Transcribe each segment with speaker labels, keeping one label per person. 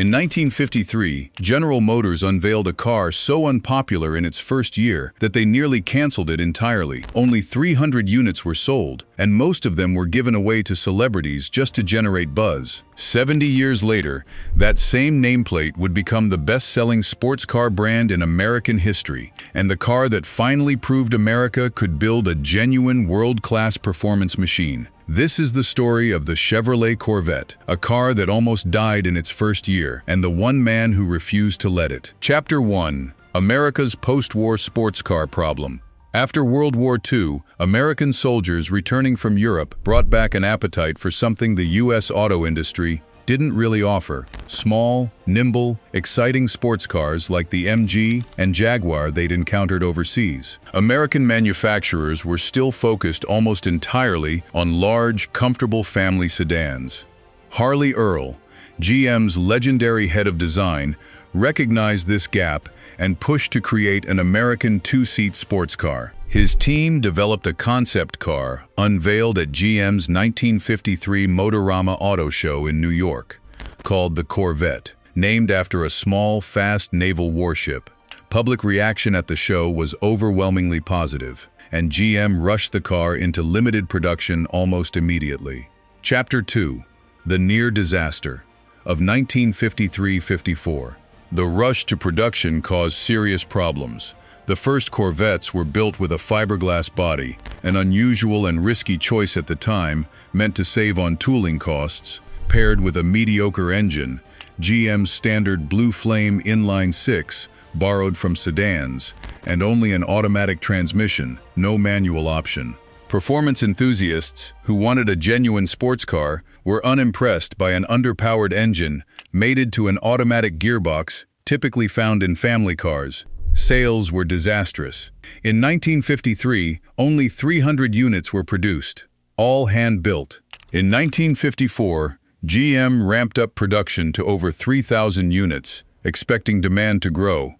Speaker 1: In 1953, General Motors unveiled a car so unpopular in its first year that they nearly canceled it entirely. Only 300 units were sold, and most of them were given away to celebrities just to generate buzz. 70 years later, that same nameplate would become the best-selling sports car brand in American history, and the car that finally proved America could build a genuine world-class performance machine. This is the story of the Chevrolet Corvette, a car that almost died in its first year, and the one man who refused to let it. Chapter 1. America's Post-War Sports Car Problem. After World War II, American soldiers returning from Europe brought back an appetite for something the U.S. auto industry didn't really offer: small, nimble, exciting sports cars like the MG and Jaguar they'd encountered overseas. American manufacturers were still focused almost entirely on large, comfortable family sedans. Harley Earl, GM's legendary head of design, recognized this gap and pushed to create an American two-seat sports car. His team developed a concept car unveiled at GM's 1953 Motorama Auto Show in New York, called the Corvette, named after a small, fast naval warship. Public reaction at the show was overwhelmingly positive, and GM rushed the car into limited production almost immediately. Chapter 2. The Near Disaster of 1953-54. The rush to production caused serious problems. The first Corvettes were built with a fiberglass body, an unusual and risky choice at the time, meant to save on tooling costs. Paired with a mediocre engine, GM's standard Blue Flame inline-six, borrowed from sedans, and only an automatic transmission, no manual option. Performance enthusiasts, who wanted a genuine sports car, were unimpressed by an underpowered engine mated to an automatic gearbox typically found in family cars. Sales were disastrous. In 1953, only 300 units were produced, all hand-built. In 1954, GM ramped up production to over 3,000 units, expecting demand to grow.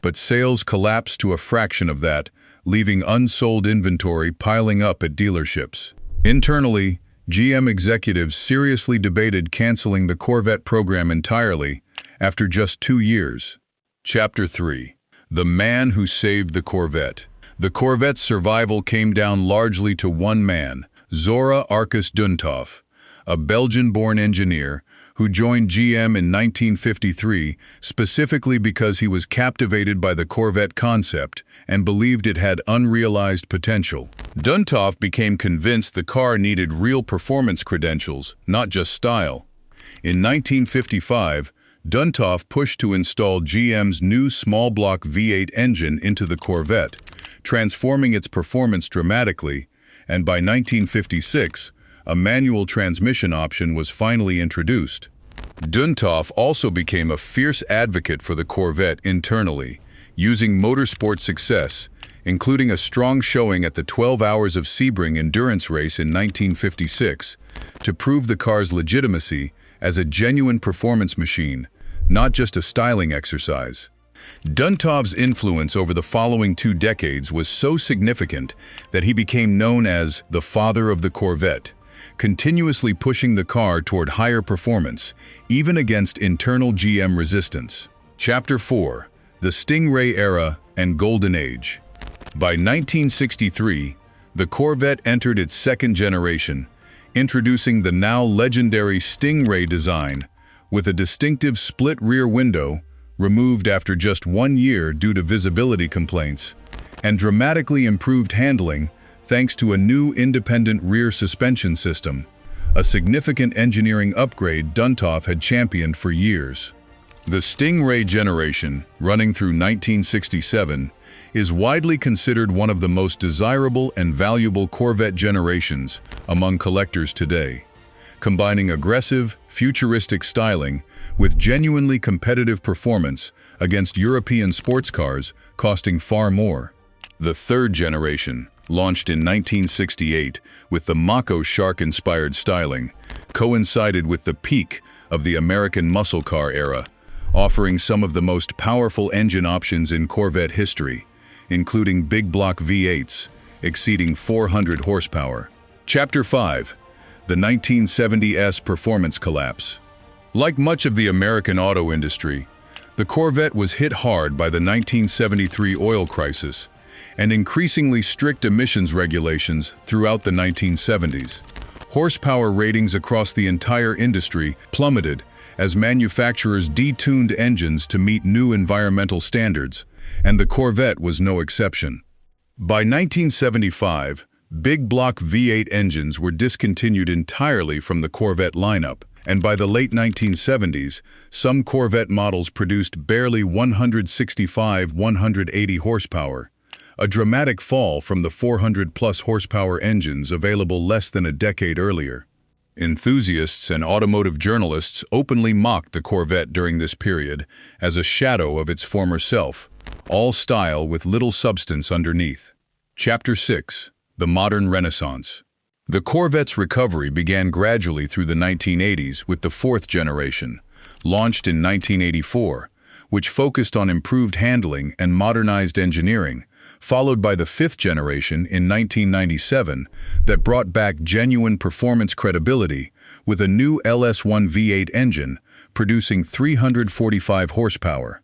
Speaker 1: But sales collapsed to a fraction of that, leaving unsold inventory piling up at dealerships. Internally, GM executives seriously debated canceling the Corvette program entirely after just 2 years. Chapter 3. The man who saved the Corvette. The Corvette's survival came down largely to one man, Zora Arkus-Duntov, a Belgian-born engineer who joined GM in 1953 specifically because he was captivated by the Corvette concept and believed it had unrealized potential. Duntov became convinced the car needed real performance credentials, not just style. In 1955, Duntov pushed to install GM's new small-block V8 engine into the Corvette, transforming its performance dramatically, and by 1956, a manual transmission option was finally introduced. Duntov also became a fierce advocate for the Corvette internally, using motorsport success, including a strong showing at the 12 Hours of Sebring endurance race in 1956, to prove the car's legitimacy as a genuine performance machine, not just a styling exercise. Duntov's influence over the following 2 decades was so significant that he became known as the father of the Corvette, continuously pushing the car toward higher performance, even against internal GM resistance. Chapter 4. The Stingray Era and Golden Age. By 1963, the Corvette entered its second generation, introducing the now legendary Stingray design, with a distinctive split rear window, removed after just 1 year due to visibility complaints, and dramatically improved handling thanks to a new independent rear suspension system, a significant engineering upgrade Duntov had championed for years. The Stingray generation, running through 1967, is widely considered one of the most desirable and valuable Corvette generations among collectors today, combining aggressive, futuristic styling with genuinely competitive performance against European sports cars costing far more. The third generation, launched in 1968 with the Mako shark-inspired styling, coincided with the peak of the American muscle car era, offering some of the most powerful engine options in Corvette history, including big block V8s, exceeding 400 horsepower. Chapter 5. The 1970s Performance Collapse. Like much of the American auto industry, the Corvette was hit hard by the 1973 oil crisis and increasingly strict emissions regulations throughout the 1970s. Horsepower ratings across the entire industry plummeted as manufacturers detuned engines to meet new environmental standards, and the Corvette was no exception. By 1975, big block V8 engines were discontinued entirely from the Corvette lineup, and by the late 1970s, some Corvette models produced barely 165-180 horsepower, a dramatic fall from the 400-plus horsepower engines available less than a decade earlier. Enthusiasts and automotive journalists openly mocked the Corvette during this period as a shadow of its former self, all style with little substance underneath. Chapter 6. The Modern Renaissance. The Corvette's recovery began gradually through the 1980s with the fourth generation, launched in 1984, which focused on improved handling and modernized engineering, followed by the fifth generation in 1997 that brought back genuine performance credibility with a new LS1 V8 engine producing 345 horsepower.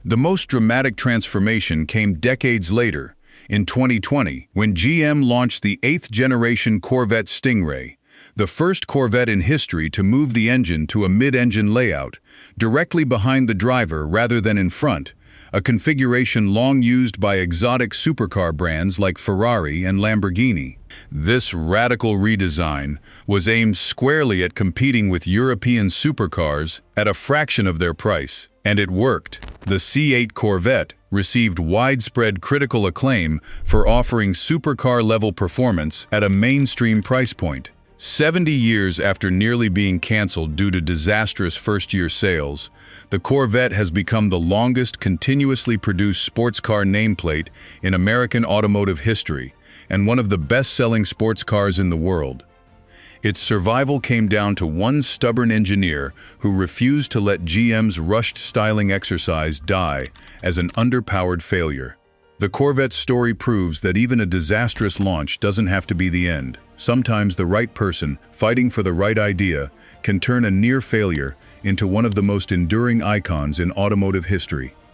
Speaker 1: The most dramatic transformation came decades later, in 2020, when GM launched the eighth generation Corvette Stingray, the first Corvette in history to move the engine to a mid-engine layout, directly behind the driver rather than in front, a configuration long used by exotic supercar brands like Ferrari and Lamborghini. This radical redesign was aimed squarely at competing with European supercars at a fraction of their price, and it worked. The C8 Corvette received widespread critical acclaim for offering supercar-level performance at a mainstream price point. 70 years after nearly being canceled due to disastrous first-year sales, the Corvette has become the longest continuously produced sports car nameplate in American automotive history and one of the best-selling sports cars in the world. Its survival came down to one stubborn engineer who refused to let GM's rushed styling exercise die as an underpowered failure. The Corvette's story proves that even a disastrous launch doesn't have to be the end. Sometimes the right person, fighting for the right idea, can turn a near failure into one of the most enduring icons in automotive history.